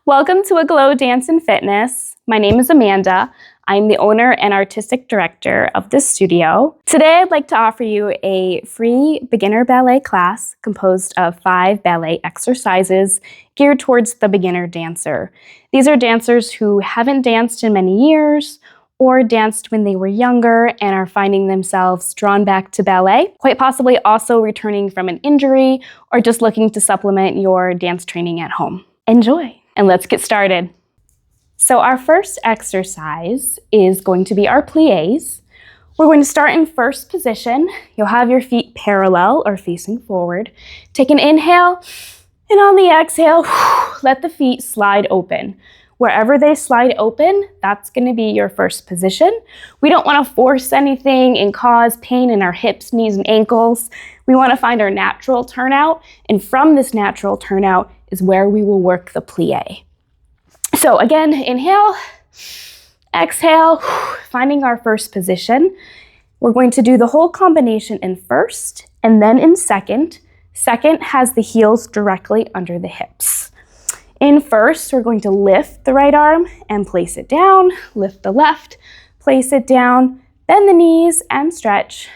Welcome to A Glow Dance and Fitness. My name is Amanda. I'm the owner and artistic director of this studio. Today, I'd like to offer you a free beginner ballet class composed of 5 ballet exercises geared towards the beginner dancer. These are dancers who haven't danced in many years or danced when they were younger and are finding themselves drawn back to ballet, quite possibly also returning from an injury or just looking to supplement your dance training at home. Enjoy, and let's get started. So our first exercise is going to be our pliés. We're going to start in first position. You'll have your feet parallel or facing forward. Take an inhale, and on the exhale, let the feet slide open. Wherever they slide open, that's going to be your first position. We don't want to force anything and cause pain in our hips, knees, and ankles. We want to find our natural turnout, and from this natural turnout is where we will work the plié. So again, inhale, exhale, finding our first position. We're going to do the whole combination in first and then in second. Second has the heels directly under the hips. In first, we're going to lift the right arm and place it down, lift the left, place it down, bend the knees and stretch,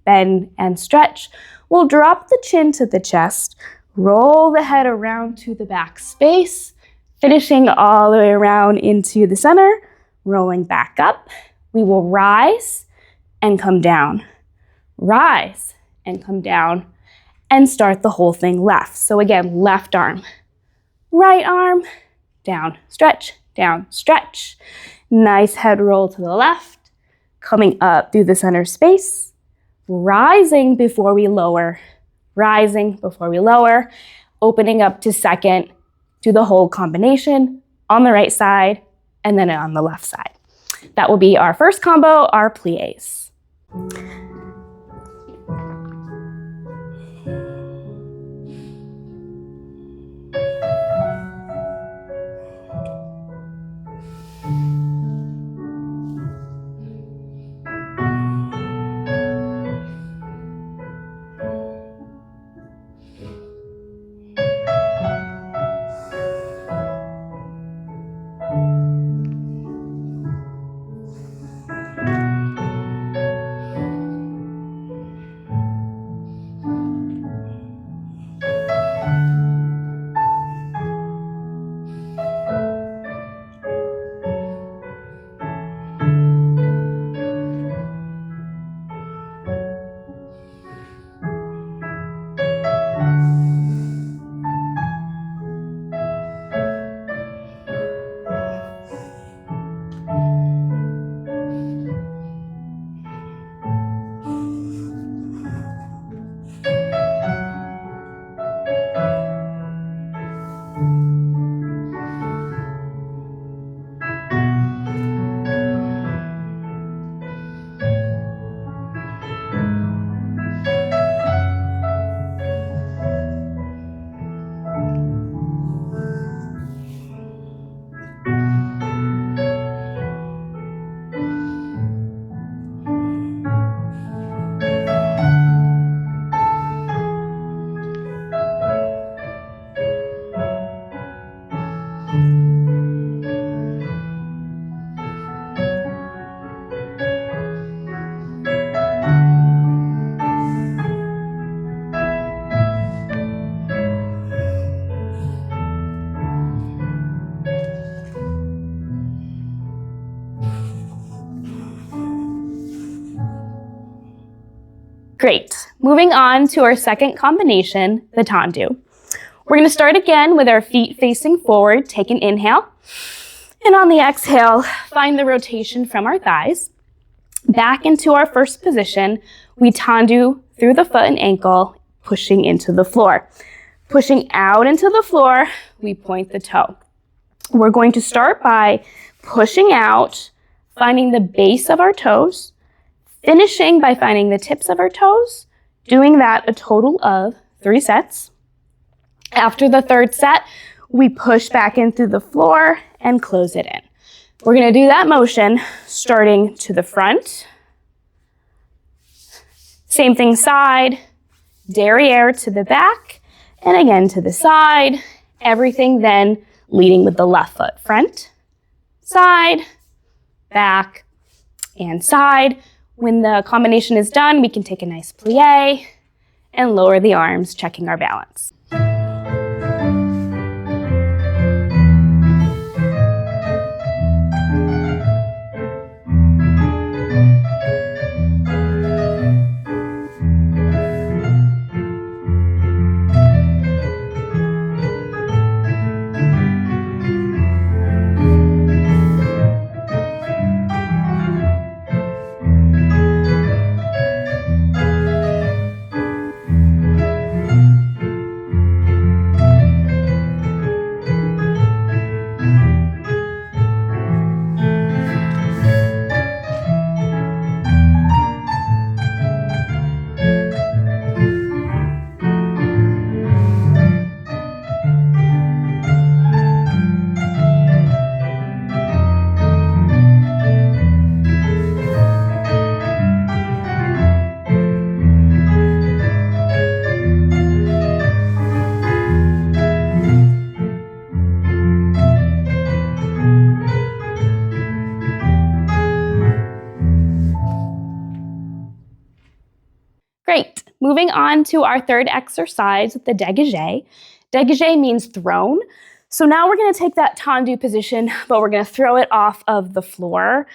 bend and stretch. We'll drop the chin to the chest, roll the head around to the back space, finishing all the way around into the center, rolling back up. We will rise and come down, rise and come down, and start the whole thing left. So again, left arm, right arm, down, stretch, down, stretch. Nice head roll to the left, coming up through the center space, rising before we lower, rising before we lower, opening up to second. Do the whole combination on the right side and then on the left side. That will be our first combo, our pliés. Great. Moving on to our second combination, the tendu. We're going to start again with our feet facing forward. Take an inhale. And on the exhale, find the rotation from our thighs. Back into our first position, we tendu through the foot and ankle, pushing into the floor. Pushing out into the floor, we point the toe. We're going to start by pushing out, finding the base of our toes, finishing by finding the tips of our toes, doing that a total of 3 sets. After the third set, we push back in through the floor and close it in. We're going to do that motion starting to the front. Same thing side, derriere to the back, and again to the side. Everything then leading with the left foot. Front, side, back, and side. When the combination is done, we can take a nice plie and lower the arms, checking our balance. Great. Moving on to our third exercise, the dégagé. Dégagé means thrown. So now we're going to take that tendu position, but we're going to throw it off of the floor.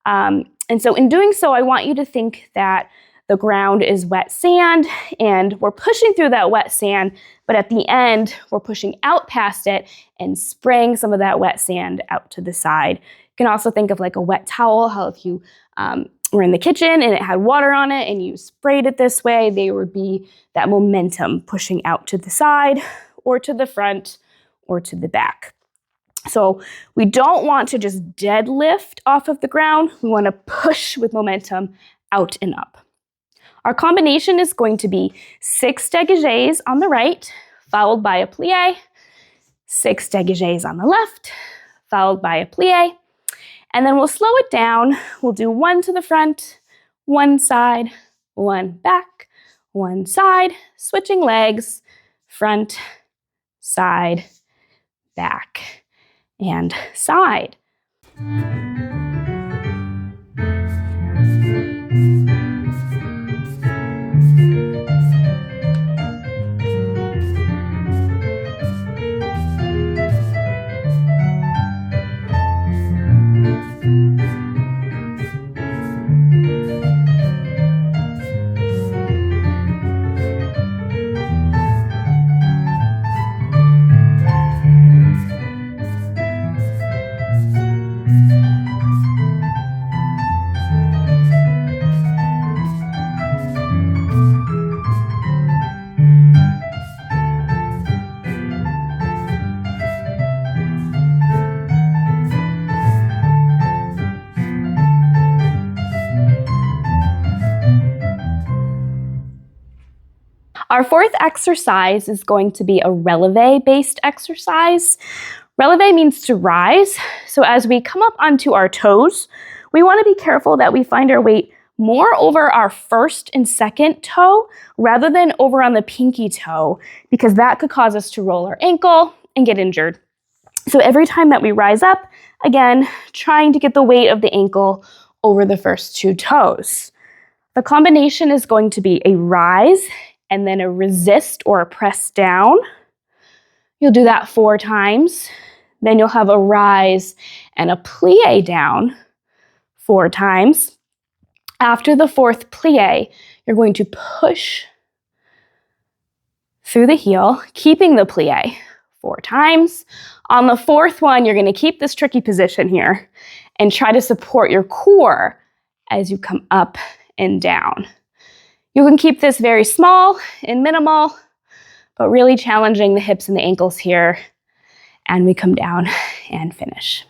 And so in doing so, I want you to think that the ground is wet sand and we're pushing through that wet sand, but at the end, we're pushing out past it and spraying some of that wet sand out to the side. You can also think of like a wet towel, how if you were in the kitchen and it had water on it and you sprayed it this way, there would be that momentum pushing out to the side or to the front or to the back. So we don't want to just deadlift off of the ground. We want to push with momentum out and up. Our combination is going to be 6 dégagés on the right, followed by a plie, 6 dégagés on the left, followed by a plie, and then we'll slow it down. We'll do 1 to the front, 1 side, 1 back, 1 side, switching legs, front, side, back, and side. Our fourth exercise is going to be a releve-based exercise. Releve means to rise. So as we come up onto our toes, we want to be careful that we find our weight more over our first and second toe rather than over on the pinky toe, because that could cause us to roll our ankle and get injured. So every time that we rise up, again, trying to get the weight of the ankle over the first 2 toes. The combination is going to be a rise and then a resist or a press down. You'll do that 4 times. Then you'll have a rise and a plie down 4 times. After the 4th plie, you're going to push through the heel, keeping the plie 4 times. On the 4th one, you're going to keep this tricky position here and try to support your core as you come up and down. You can keep this very small and minimal, but really challenging the hips and the ankles here. And we come down and finish.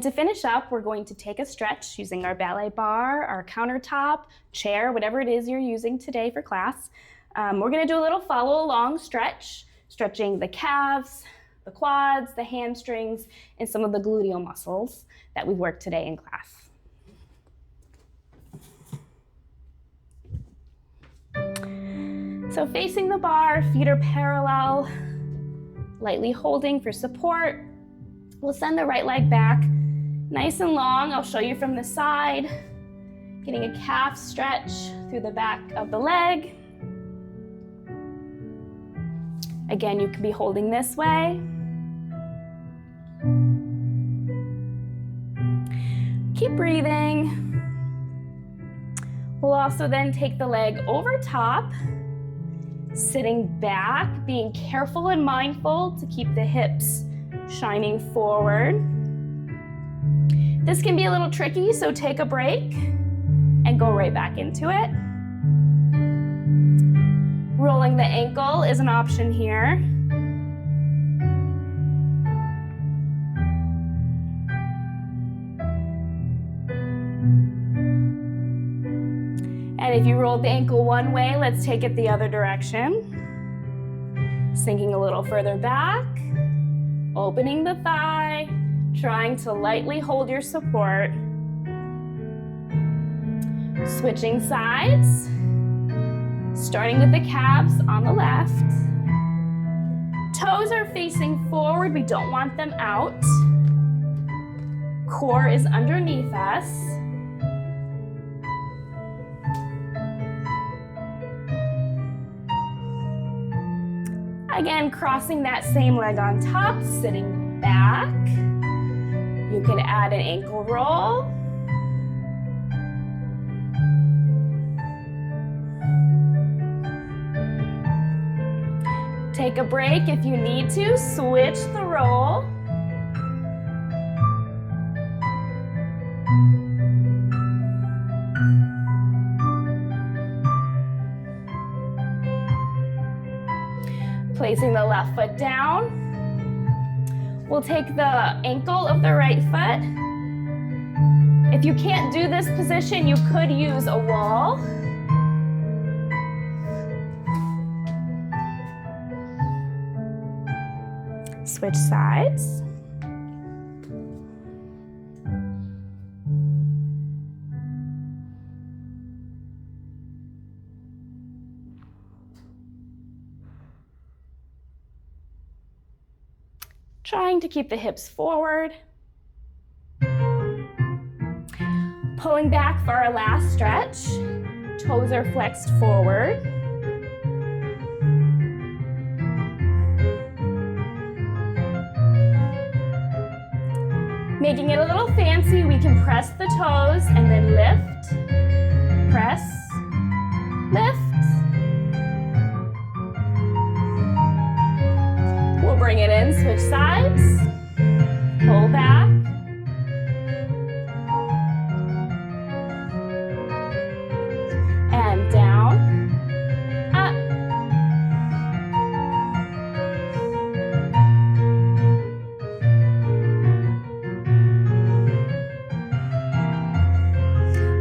And to finish up, we're going to take a stretch using our ballet bar, our countertop, chair, whatever it is you're using today for class. We're going to do a little follow along stretch, stretching the calves, the quads, the hamstrings, and some of the gluteal muscles that we worked today in class. So facing the bar, feet are parallel, lightly holding for support. We'll send the right leg back nice and long. I'll show you from the side, getting a calf stretch through the back of the leg. Again, you can be holding this way. Keep breathing. We'll also then take the leg over top, sitting back, being careful and mindful to keep the hips shining forward. This can be a little tricky, so take a break and go right back into it. Rolling the ankle is an option here. And if you rolled the ankle one way, let's take it the other direction. Sinking a little further back, opening the thigh, trying to lightly hold your support. Switching sides, starting with the calves on the left. Toes are facing forward, we don't want them out. Core is underneath us. Again, crossing that same leg on top, sitting back. You can add an ankle roll. Take a break if you need to, switch the roll. Placing the left foot down. We'll take the ankle of the right foot. If you can't do this position, you could use a wall. Switch sides. Trying to keep the hips forward. Pulling back for our last stretch. Toes are flexed forward. Making it a little fancy, we can press the toes and then lift, press, lift. We'll bring it in, switch sides, pull back. And down, up.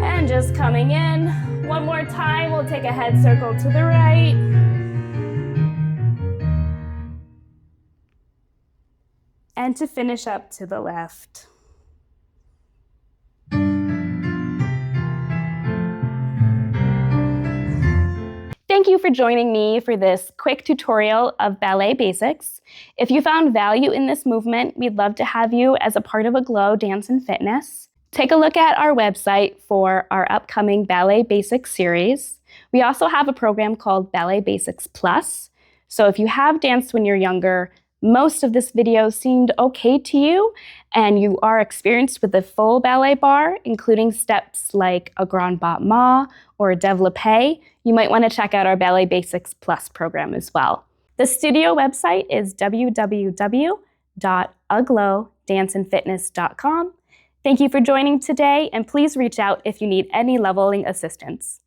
And just coming in. One more time, we'll take a head circle to the right. And to finish up to the left. Thank you for joining me for this quick tutorial of ballet basics. If you found value in this movement, we'd love to have you as a part of a Glow Dance and Fitness. Take a look at our website for our upcoming Ballet Basics Series. We also have a program called Ballet Basics Plus. So if you have danced when you're younger, most of this video seemed okay to you, and you are experienced with the full ballet bar, including steps like a grand battement or a développé, you might want to check out our Ballet Basics Plus program as well. The studio website is www.aglowdanceandfitness.com. Thank you for joining today, and please reach out if you need any leveling assistance.